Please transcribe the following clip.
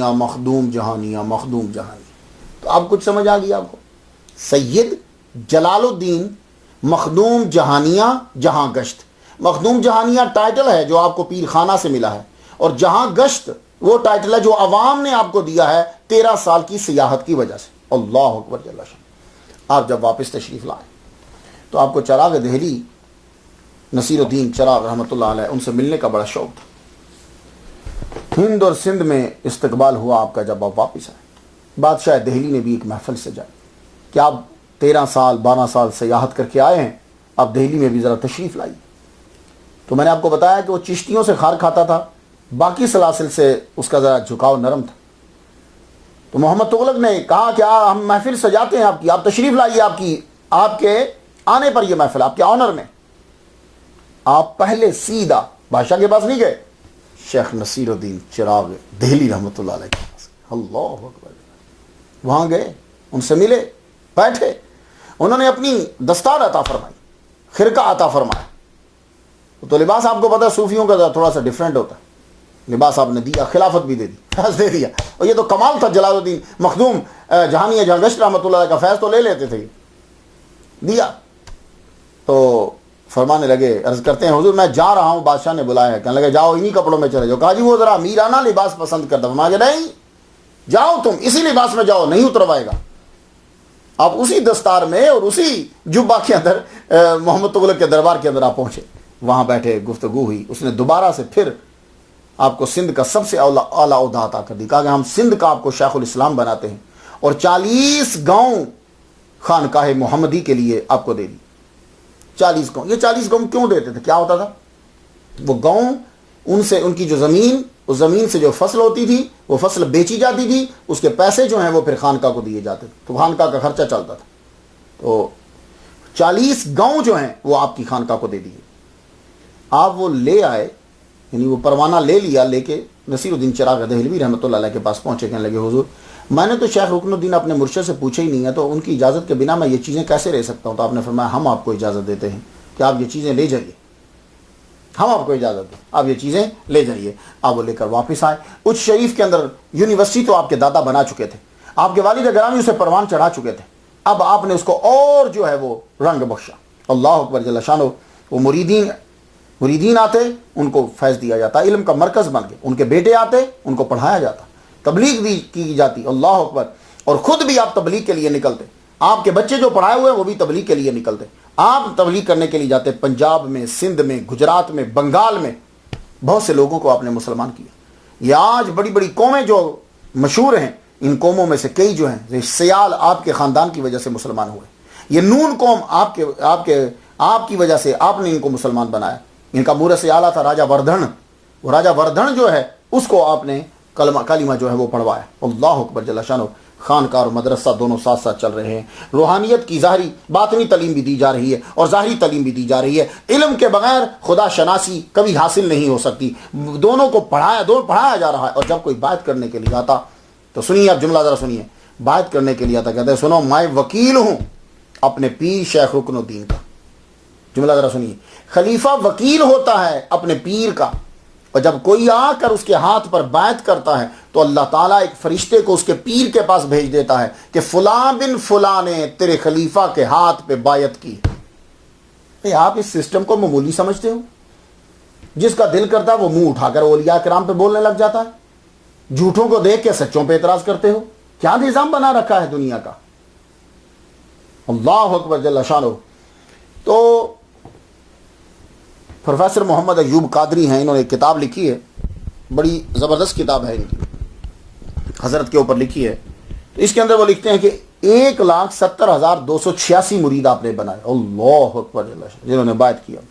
जहानियाँ, मखदूम जहानियाँ, मखदूम जहानियाँ। तो आप कुछ समझ आ गई आपको? सैयद जलालुद्दीन मखदूम जहानियाँ जहाँ गश्त। मखदूम जहानियाँ टाइटल है जो आपको पीर खाना से मिला है, और जहाँ गश्त वो टाइटल है जो अवाम ने आपको दिया है 13 साल की सियाहत की वजह से। अल्लाह अकबर जल्ला शान। आप जब वापस तशरीफ़ लाए तो आपको चराग दहली नसीरुद्दीन चराग रहमतुल्लाह अलैह उनसे मिलने का बड़ा शौक़ था। हिंद और सिंध में इस्तकबाल हुआ आपका जब आप वापस आए। बादशाह दहली ने भी एक महफिल सजाई कि आप 13 साल 12 साल सियाहत करके आए हैं, आप दहली में भी ज़रा तशरीफ़ लाइए। तो मैंने आपको बताया कि वो चिश्तियों से खार खाता था, बाकी सलासिल से उसका ज़रा झुकाव नरम था। तो मोहम्मद तुगलक ने कहा कि हम महफिल सजाते हैं आपकी, आप तशरीफ़ लाइए, आपके आने पर यह महफिल आपके ऑनर में। आप पहले सीधा बादशाह के पास नहीं गए, शेख नसीरुद्दीन चिराग दहली रहमतुल्लाह अलैह के पास। अल्लाह अकबर। वहाँ गए, उनसे मिले, बैठे, उन्होंने अपनी दस्तार अता फरमाई, खिरका अता फरमाया। तो लिबास आपको पता है सूफियों का थोड़ा सा डिफरेंट होता है। लिबास आपने दिया, खिलाफत भी दे दी, फैज़ दे दिया। और ये तो कमाल था, जलालुद्दीन मखदूम जहानिया जहाँ गश्त रहमतुल्लाह का फैज़ तो ले लेते थे, दिया। तो फरमाने लगे, अर्ज़ करते हैं हुजूर मैं जा रहा हूँ, बादशाह ने बुलाया। कहने लगे जाओ इन्हीं कपड़ों में चले जाओ। कहा जी वो ज़रा अमीराना लिबास पसंद करता। फरमाया नहीं, जाओ तुम इसी लिबास में जाओ, नहीं उतरवाएगा। आप उसी दस्तार में और उसी जुब्बा के अंदर मोहम्मद तुगलक के दरबार के अंदर आप पहुँचे, वहाँ बैठे, गुफ्तगू हुई। उसने दोबारा से फिर आपको सिंध का सबसे आला ओहदा अता कर दी। कहा कि हम सिंध का आपको शेखुल इस्लाम बनाते हैं, और 40 गाँव खानकाह मोहम्मदी के लिए आपको दे दी। 40 गाँव। ये 40 गाँव क्यों देते थे? क्या होता था? वो गाँव उनसे, उनकी जो ज़मीन, उस ज़मीन से जो फसल होती थी वो फसल बेची जाती थी, उसके पैसे जो हैं वो फिर खानका को दिए जाते थे, तो खानका का खर्चा चलता था। तो 40 गाँव जो हैं वो आपकी खानका को दे दिए। आप वो ले आए, यानी वो परवाना ले लिया, लेके नसीरुद्दीन चिराग दहलवी रहमतुल्लाह अलैह के पास पहुँचे। कहने लगे हुजूर मैंने तो शेख रुकनुद्दीन अपने मुर्शिद से पूछा ही नहीं है, तो उनकी इजाज़त के बिना मैं ये चीज़ें कैसे रह सकता हूँ? तो आपने फरमाया हम आपको इजाज़त देते हैं कि आप ये चीज़ें ले जाइए, हम आपको इजाज़त दें, आप ये चीज़ें ले जाइए। आप वो लेकर वापस आए। उच्च शरीफ के अंदर यूनिवर्सिटी तो आपके दादा बना चुके थे, आपके वालिद ग्रामी उसे परवान चढ़ा चुके थे। अब आपने उसको और जो है वो रंग बख्शा। अल्लाह अकबर जल्ला शानो। वो मुरीदीन आते, उनको फैज़ दिया जाता, इल्म का मरकज़ बन गए। उनके बेटे आते, उनको पढ़ाया जाता, तबलीग भी की जाती। अल्लाह अकबर। और ख़ुद भी आप तबलीग के लिए निकलते, आपके बच्चे जो पढ़ाए हुए हैं वो भी तबलीग के लिए निकलते। आप तबलीग करने के लिए जाते पंजाब में, सिंध में, गुजरात में, बंगाल में। बहुत से लोगों को आपने मुसलमान किया। ये आज बड़ी बड़ी कौमें जो मशहूर हैं, इन कौमों में से कई जो हैं सयाल आपके ख़ानदान की वजह से मुसलमान हुए। ये नून कौम आपकी वजह से आपने इनको मुसलमान बनाया। इनका मूरस आला था राजा वर्धन। वो राजा वर्धन जो है उसको आपने कलिमा जो है वो पढ़वाया। अल्लाह अकबर जल्ला शानो। खानका और मदरसा दोनों साथ साथ चल रहे हैं। रूहानियत की ज़ाहरी बातनी तालीम भी दी जा रही है और ज़ाहरी तालीम भी दी जा रही है। इल्म के बगैर खुदा शनासी कभी हासिल नहीं हो सकती। दोनों को पढ़ाया जा रहा है। और जब कोई बात करने के लिए आता, तो सुनिए आप जुमला ज़रा सुनिए, बात करने के लिए आता, कहते हैं सुनो मैं वकील हूँ अपने पीर शेख रुकनुद्दीन का। जुमला ज़रा सुनिए, खलीफा वकील होता है अपने पीर का, और जब कोई आकर उसके हाथ पर बात करता है तो अल्लाह ताला एक फरिश्ते को उसके पीर के पास भेज देता है कि फलां बिन फलां ने तेरे खलीफा के हाथ पे बायत की। आप इस सिस्टम को मामूली समझते हो? जिसका दिल करता है वो मुंह उठाकर औलिया किराम पे बोलने लग जाता है। झूठों को देख के सच्चों पे एतराज करते हो। क्या निजाम बना रखा है दुनिया का। अल्लाह अकबर जल्ला शानो। तो प्रोफेसर मोहम्मद अयूब कादरी हैं, इन्होंने एक किताब लिखी है, बड़ी ज़बरदस्त किताब है इनकी, हज़रत के ऊपर लिखी है। तो इसके अंदर वो लिखते हैं कि 1,70,286 मुरीद आपने बनाए। अल्लाह अकबर जिन्होंने बात किया।